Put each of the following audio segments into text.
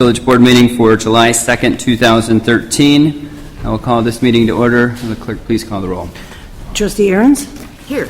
Village Board meeting for July 2nd, 2013. I will call this meeting to order. Will the clerk please call the roll? Trustee Ahrens? Here.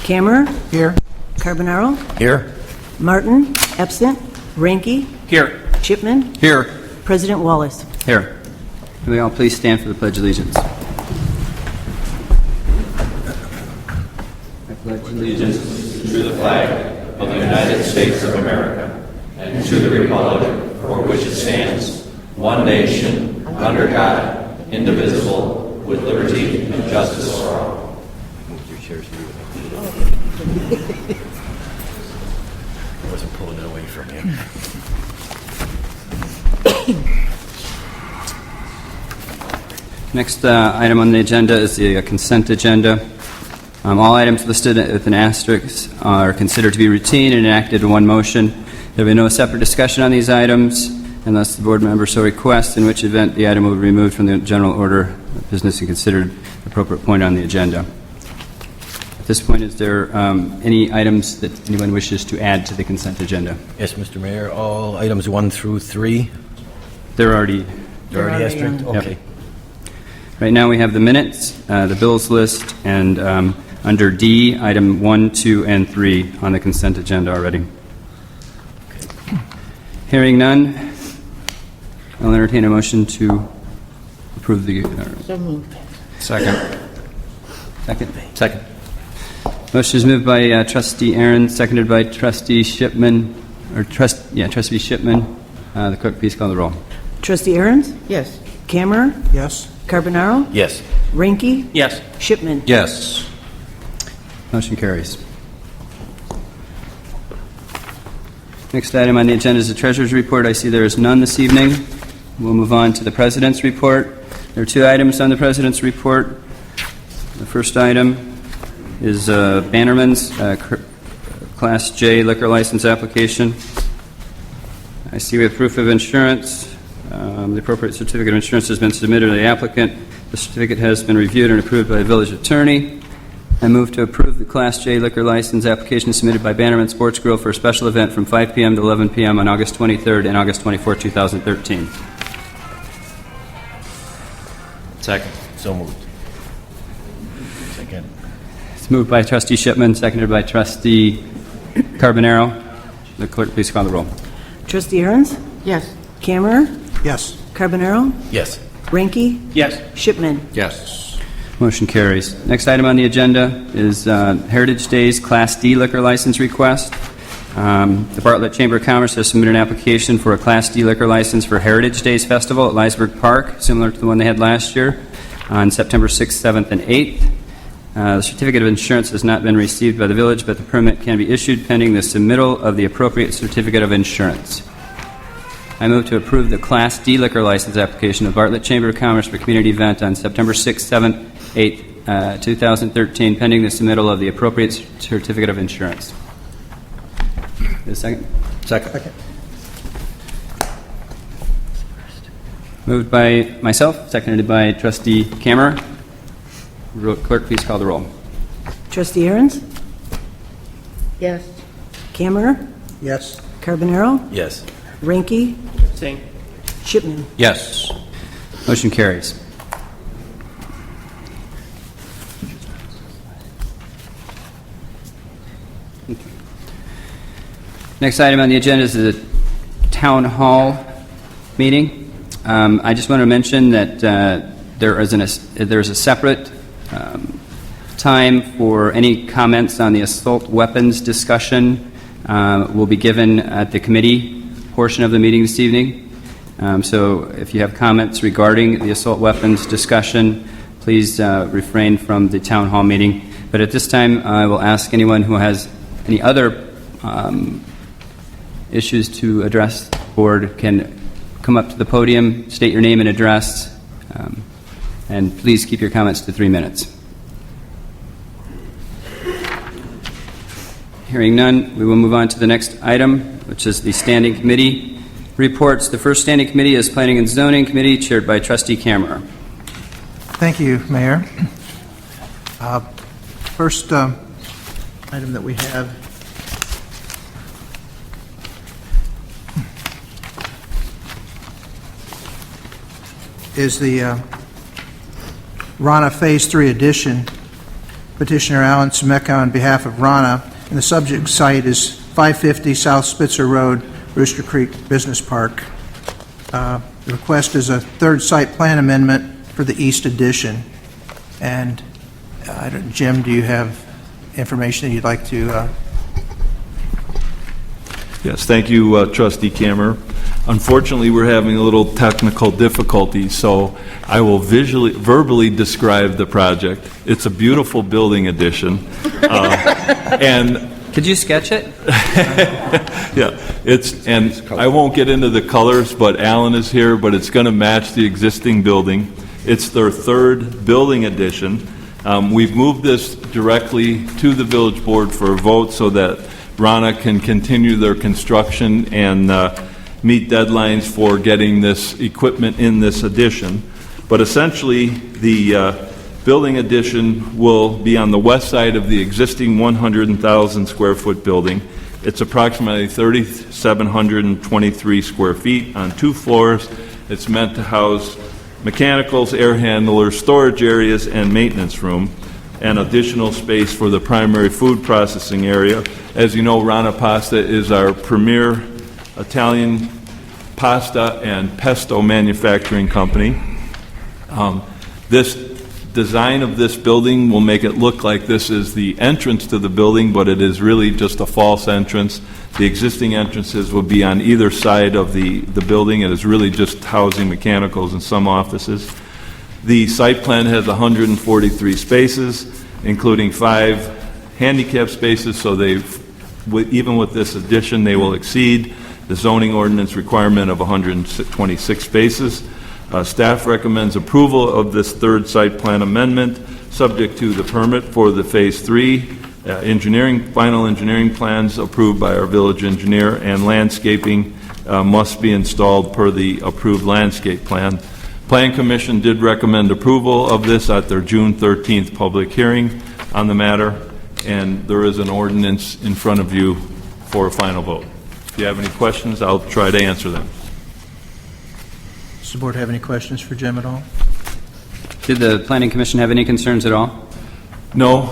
Camerer? Here. Carbonaro? Here. Martin? Absent. Ranky? Here. Shipman? Here. President Wallace? Here. Will we all please stand for the Pledge of Allegiance? I pledge allegiance to the flag of the United States of America and to the republic for which it stands, one nation, under God, indivisible, with liberty and justice for all. I wasn't pulling it away from you. Next item on the agenda is the consent agenda. All items listed with an asterisk are considered to be routine and enacted in one motion. There will be no separate discussion on these items unless the board member so requests, in which event the item will be removed from the general order of business and considered an appropriate point on the agenda. At this point, is there any items that anyone wishes to add to the consent agenda? Yes, Mr. Mayor. All items 1 through 3. They're already Asterisk? on. Okay. Yep. Right now we have the minutes, the bills list, and under D, item 1, 2, and 3 on the consent agenda already. Hearing none, I'll entertain a motion to approve the... So moved. Second. Second. Motion is moved by Trustee Ahrens, seconded by Trustee Shipman, Trustee Shipman. The clerk, please call the roll. Trustee Ahrens? Yes. Camerer? Yes. Carbonaro? Yes. Ranky? Yes. Shipman? Yes. Motion carries. Next item on the agenda is the Treasurer's report. I see there is none this evening. We'll move on to the President's report. There are 2 items on the President's report. The first item is Bannerman's Class J liquor license application. I see we have proof of insurance. The appropriate certificate of insurance has been submitted to the applicant. The certificate has been reviewed and approved by the village attorney. I move to approve the Class J liquor license application submitted by Bannerman Sports Grill for a special event from 5 p.m. to 11 p.m. on August 23rd and August 24th, 2013. Second. So moved. Second. It's moved by Trustee Shipman, seconded by Trustee Carbonaro. The clerk, please call the roll. Trustee Ahrens? Yes. Camerer? Yes. Carbonaro? Yes. Ranky? Yes. Shipman? Yes. Motion carries. Next item on the agenda is Heritage Days Class D liquor license request. The Bartlett Chamber of Commerce has submitted an application for a Class D liquor license for Heritage Days Festival at Leisburg Park, similar to the one they had last year, on September 6th, 7th, and 8th. The certificate of insurance has not been received by the village, but the permit can be issued pending the submittal of the appropriate certificate of insurance. I move to approve the Class D liquor license application of Bartlett Chamber of Commerce for community event on September 6th, 7th, 8th, 2013, pending the submittal of the appropriate certificate of insurance. A second? Second. Moved by myself, seconded by Trustee Camerer. Clerk, please call the roll. Trustee Ahrens? Yes. Camerer? Yes. Carbonaro? Yes. Ranky? Same. Shipman? Yes. Motion carries. Next item on the agenda is the Town Hall meeting. I just want to mention that there is a separate time for any comments on the assault weapons discussion will be given at the committee portion of the meeting this evening. So if you have comments regarding the assault weapons discussion, please refrain from the Town Hall meeting. But at this time, I will ask anyone who has any other issues to address the board can come up to the podium, state your name and address, and please keep your comments to 3 minutes. Hearing none, we will move on to the next item, which is the Standing Committee reports. The first Standing Committee is Planning and Zoning Committee, chaired by Trustee Camerer. Thank you, Mayor. First item that we have is the Rana Phase 3 addition. Petitioner Alan Semeka on behalf of Rana, and the subject site is 550 South Spitzer Road, Rooster Creek Business Park. The request is a third site plan amendment for the east addition. And Jim, do you have information that you'd like to? Yes, thank you, Trustee Camerer. Unfortunately, we're having a little technical difficulty, so I will verbally describe the project. It's a beautiful building addition, and Could you sketch it? yeah, and I won't get into the colors, but Alan is here, but it's going to match the existing building. It's their third building addition. We've moved this directly to the village board for a vote so that Rana can continue their construction and meet deadlines for getting this equipment in this addition. But essentially, the building addition will be on the west side of the existing 100,000 square foot building. It's approximately 3,723 square feet on 2 floors. It's meant to house mechanicals, air handlers, storage areas, and maintenance room, and additional space for the primary food processing area. As you know, Rana Pasta is our premier Italian pasta and pesto manufacturing company. This design of this building will make it look like this is the entrance to the building, but it is really just a false entrance. The existing entrances will be on either side of the building. It is really just housing mechanicals and some offices. The site plan has 143 spaces, including 5 handicap spaces, so even with this addition, they will exceed the zoning ordinance requirement of 126 spaces. Staff recommends approval of this third site plan amendment, subject to the permit for the Phase 3 final engineering plans approved by our village engineer, and landscaping must be installed per the approved landscape plan. Plan Commission did recommend approval of this at their June 13th public hearing on the matter, and there is an ordinance in front of you for a final vote. If you have any questions, I'll try to answer them. Does the board have any questions for Jim at all? Did the Planning Commission have any concerns at all? No,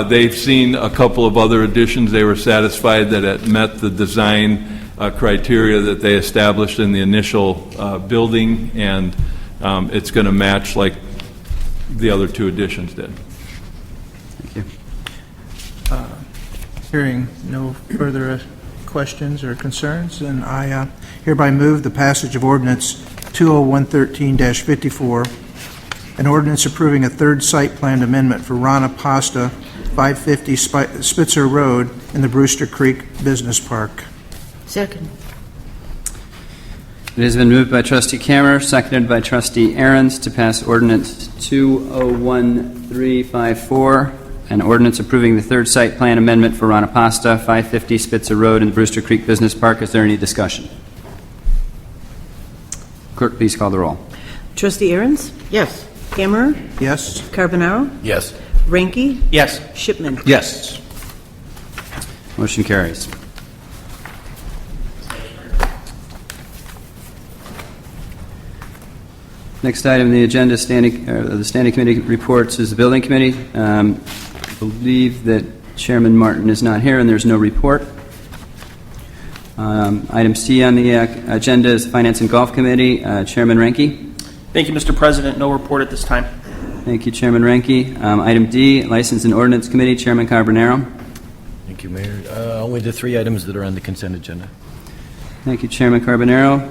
they've seen a couple of other additions. They were satisfied that it met the design criteria that they established in the initial building, and it's going to match like the other 2 additions did. Thank you. Hearing no further questions or concerns, then I hereby move the passage of ordinance 20113-54, an ordinance approving a third site plan amendment for Rana Pasta, 550 Spitzer Road in the Brewster Creek Business Park. Second. It has been moved by Trustee Camerer, seconded by Trustee Aaron's, to pass ordinance 2011354, an ordinance approving the third site plan amendment for Rana Pasta, 550 Spitzer Road in the Brewster Creek Business Park. Is there any discussion? Clerk, please call the roll. Trustee Aaron's? Yes. Camerer? Yes? Carbonaro? Yes. Ranky? Yes. Shipman? Yes. Motion carries. Next item on the agenda, the standing committee reports, is the building committee. I believe that Chairman Martin is not here, and there's no report. Item C on the agenda is Finance and Golf Committee. Chairman Ranky. Thank you, Mr. President. No report at this time. Thank you, Chairman Ranky. Item D, License and Ordinance Committee. Chairman Carbonaro. Thank you, Mayor. Only the 3 items that are on the consent agenda. Thank you, Chairman Carbonaro.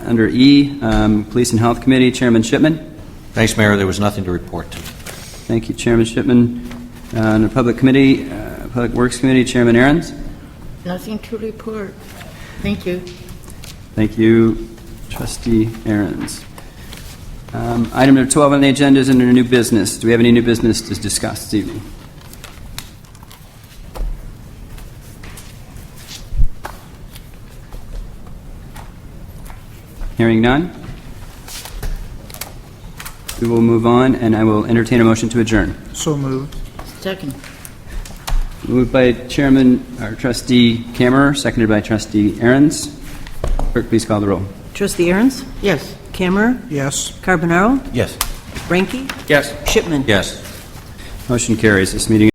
Under E, Police and Health Committee. Chairman Shipman. Thanks, Mayor. There was nothing to report. Thank you, Chairman Shipman. Under Public Committee, Public Works Committee. Chairman Aaron's. Nothing to report. Thank you. Thank you, Trustee Aaron's. Item number 12 on the agenda is under new business. Do we have any new business to discuss this evening? Hearing none, we will move on, and I will entertain a motion to adjourn. So moved. Second. Moved by Chairman or Trustee Camerer, seconded by Trustee Aaron's. Clerk, please call the roll. Trustee Aaron's? Yes. Camerer, Yes. Carbonaro, Yes. Ranky, Yes. Shipman. Motion carries. This meeting